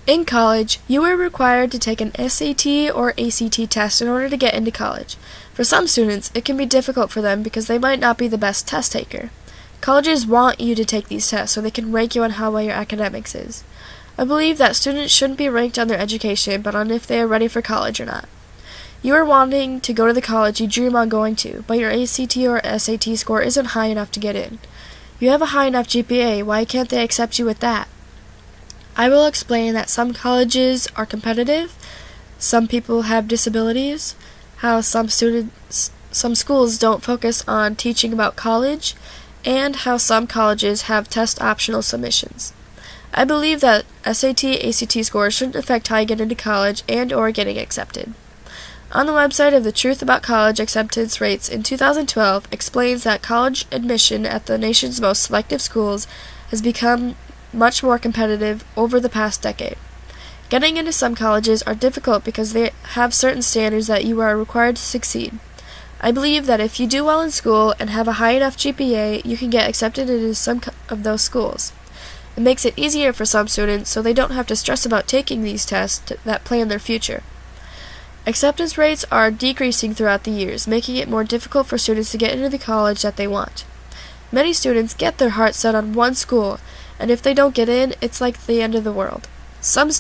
In college, you are required to take an SAT or ACT test in order to get into college. For some students, it can be difficult for them because they might not be the best test taker. Colleges want you to take these tests so they can rank you on how well your academics is. I believe that students shouldn't be ranked on their education, but on if they are ready for college or not. You are wanting to go to the college you dream on going to, but your ACT or SAT score isn't high enough to get in. You have a high enough GPA, why can't they accept you with that? I will explain that some colleges are competitive, some people have disabilities, how some schools don't focus on teaching about college, and how some colleges have test optional submissions. I believe that SAT, ACT scores shouldn't affect how you get into college and or getting accepted. On the website of the Truth About College Acceptance Rates in 2012 explains that college admission at the nation's most selective schools has become much more competitive over the past decade. Getting into some colleges are difficult because they have certain standards that you are required to succeed. I believe that if you do well in school and have a high enough GPA, you can get accepted into some of those schools. It makes it easier for some students so they don't have to stress about taking these tests that plan their future. Acceptance rates are decreasing throughout the years, making it more difficult for students to get into the college that they want. Many students get their heart set on one school, and if they don't get in, it's like the end of the world. Some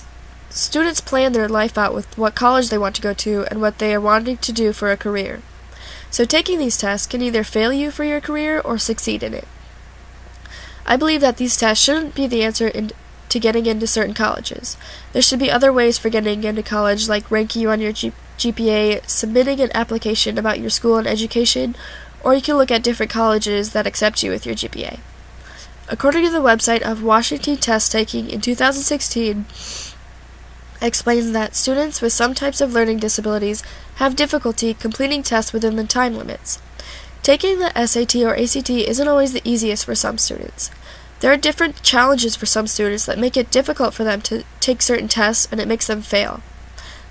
students plan their life out with what college they want to go to and what they are wanting to do for a career. So taking these tests can either fail you for your career or succeed in it. I believe that these tests shouldn't be the answer to getting into certain colleges. There should be other ways for getting into college, like ranking you on your GPA, submitting an application about your school and education, or you can look at different colleges that accept you with your GPA. According to the website of Washington Test Taking in 2016, explains that students with some types of learning disabilities have difficulty completing tests within the time limits. Taking the SAT or ACT isn't always the easiest for some students. There are different challenges for some students that make it difficult for them to take certain tests, and it makes them fail.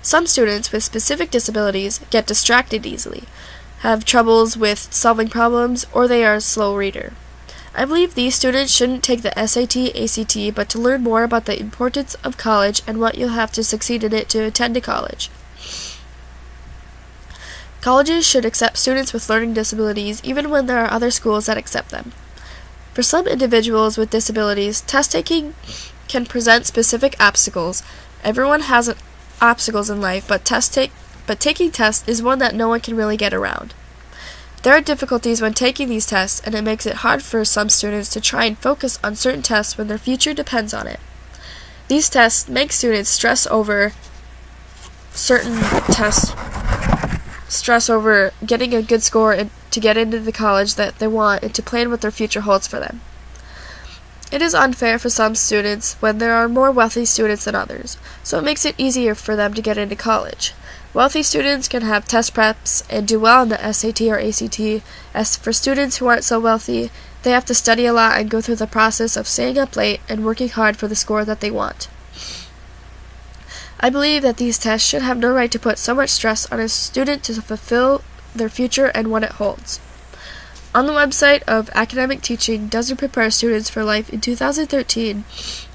Some students with specific disabilities get distracted easily, have troubles with solving problems, or they are a slow reader. I believe these students shouldn't take the SAT, ACT, but to learn more about the importance of college and what you'll have to succeed in it to attend a college. Colleges should accept students with learning disabilities even when there are other schools that accept them. For some individuals with disabilities, test taking can present specific obstacles. Everyone has obstacles in life, but taking tests is one that no one can really get around. There are difficulties when taking these tests, and it makes it hard for some students to try and focus on certain tests when their future depends on it. These tests make students stress over getting a good score and to get into the college that they want and to plan what their future holds for them. It is unfair for some students when there are more wealthy students than others, so it makes it easier for them to get into college. Wealthy students can have test preps and do well on the SAT or ACT. As for students who aren't so wealthy, they have to study a lot and go through the process of staying up late and working hard for the score that they want. I believe that these tests should have no right to put so much stress on a student to fulfill their future and what it holds. On the website of Academic Teaching Does It Prepare Students for Life in 2013,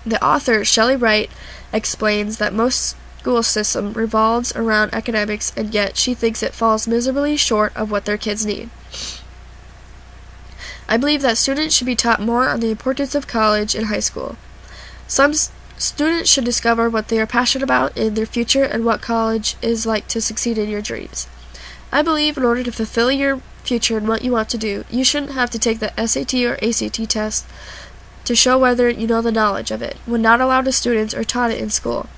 the author, Shelley Wright, explains that most school system revolves around academics, and yet she thinks it falls miserably short of what their kids need. I believe that students should be taught more on the importance of college in high school. Some students should discover what they are passionate about in their future and what college is like to succeed in your dreams. I believe in order to fulfill your future and what you want to do, you shouldn't have to take the SAT or ACT test to show whether you know the knowledge of it, when not allowed to students or taught it in school.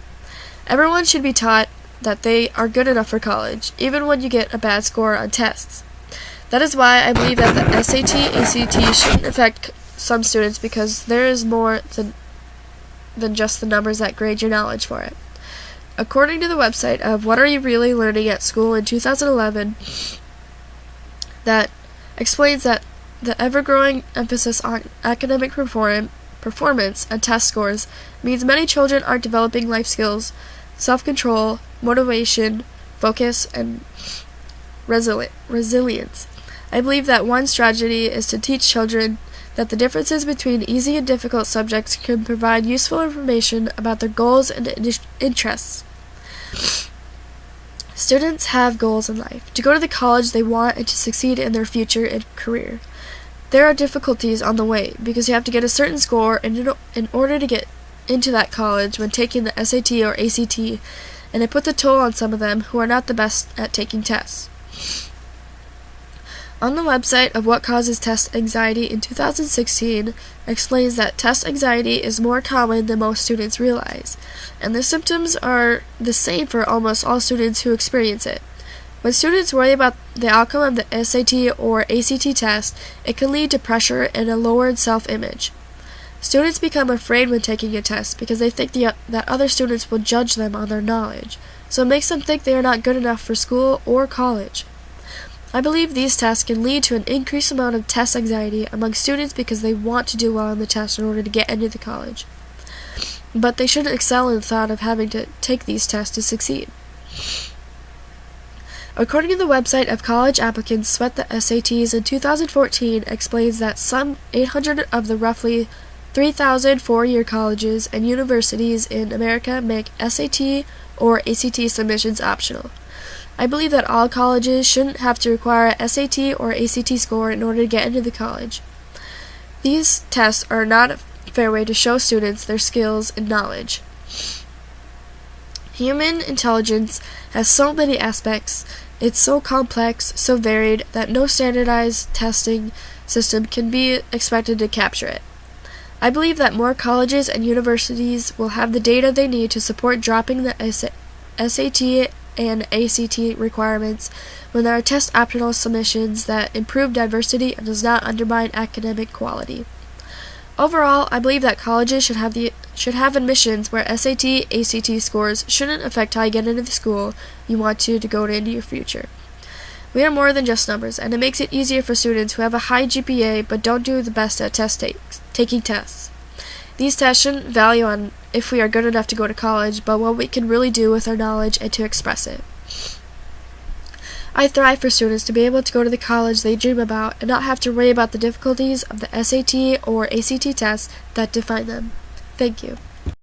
Everyone should be taught that they are good enough for college, even when you get a bad score on tests. That is why I believe that the SAT, ACT shouldn't affect some students, because there is more than just the numbers that grade your knowledge for it. According to the website of What Are You Really Learning at School in 2011, that explains that the ever-growing emphasis on academic performance and test scores means many children aren't developing life skills, self-control, motivation, focus, and resilience. I believe that one strategy is to teach children that the differences between easy and difficult subjects can provide useful information about their goals and interests. Students have goals in life, to go to the college they want and to succeed in their future and career. There are difficulties on the way because you have to get a certain score in order to get into that college when taking the SAT or ACT, and it puts a toll on some of them who are not the best at taking tests. On the website of What Causes Test Anxiety in 2016 explains that test anxiety is more common than most students realize, and the symptoms are the same for almost all students who experience it. When students worry about the outcome of the SAT or ACT test, it can lead to pressure and a lowered self-image. Students become afraid when taking a test because they think that other students will judge them on their knowledge, so it makes them think they are not good enough for school or college. I believe these tests can lead to an increased amount of test anxiety among students because they want to do well on the test in order to get into the college. But they shouldn't excel in the thought of having to take these tests to succeed. According to the website of College Applicants Sweat the SATs in 2014 explains that some 800 of the roughly 3,000 four-year colleges and universities in America make SAT or ACT submissions optional. I believe that all colleges shouldn't have to require a SAT or ACT score in order to get into the college. These tests are not a fair way to show students their skills and knowledge. Human intelligence has so many aspects, it's so complex, so varied, that no standardized testing system can be expected to capture it. I believe that more colleges and universities will have the data they need to support dropping the SAT and ACT requirements when there are test optional submissions that improve diversity and does not undermine academic quality. Overall, I believe that colleges should have admissions where SAT, ACT scores shouldn't affect how you get into the school you want to go into your future. We are more than just numbers, and it makes it easier for students who have a high GPA but don't do the best at taking tests. These tests shouldn't value on if we are good enough to go to college, but what we can really do with our knowledge and to express it. I thrive for students to be able to go to the college they dream about and not have to worry about the difficulties of the SAT or ACT tests that define them. Thank you.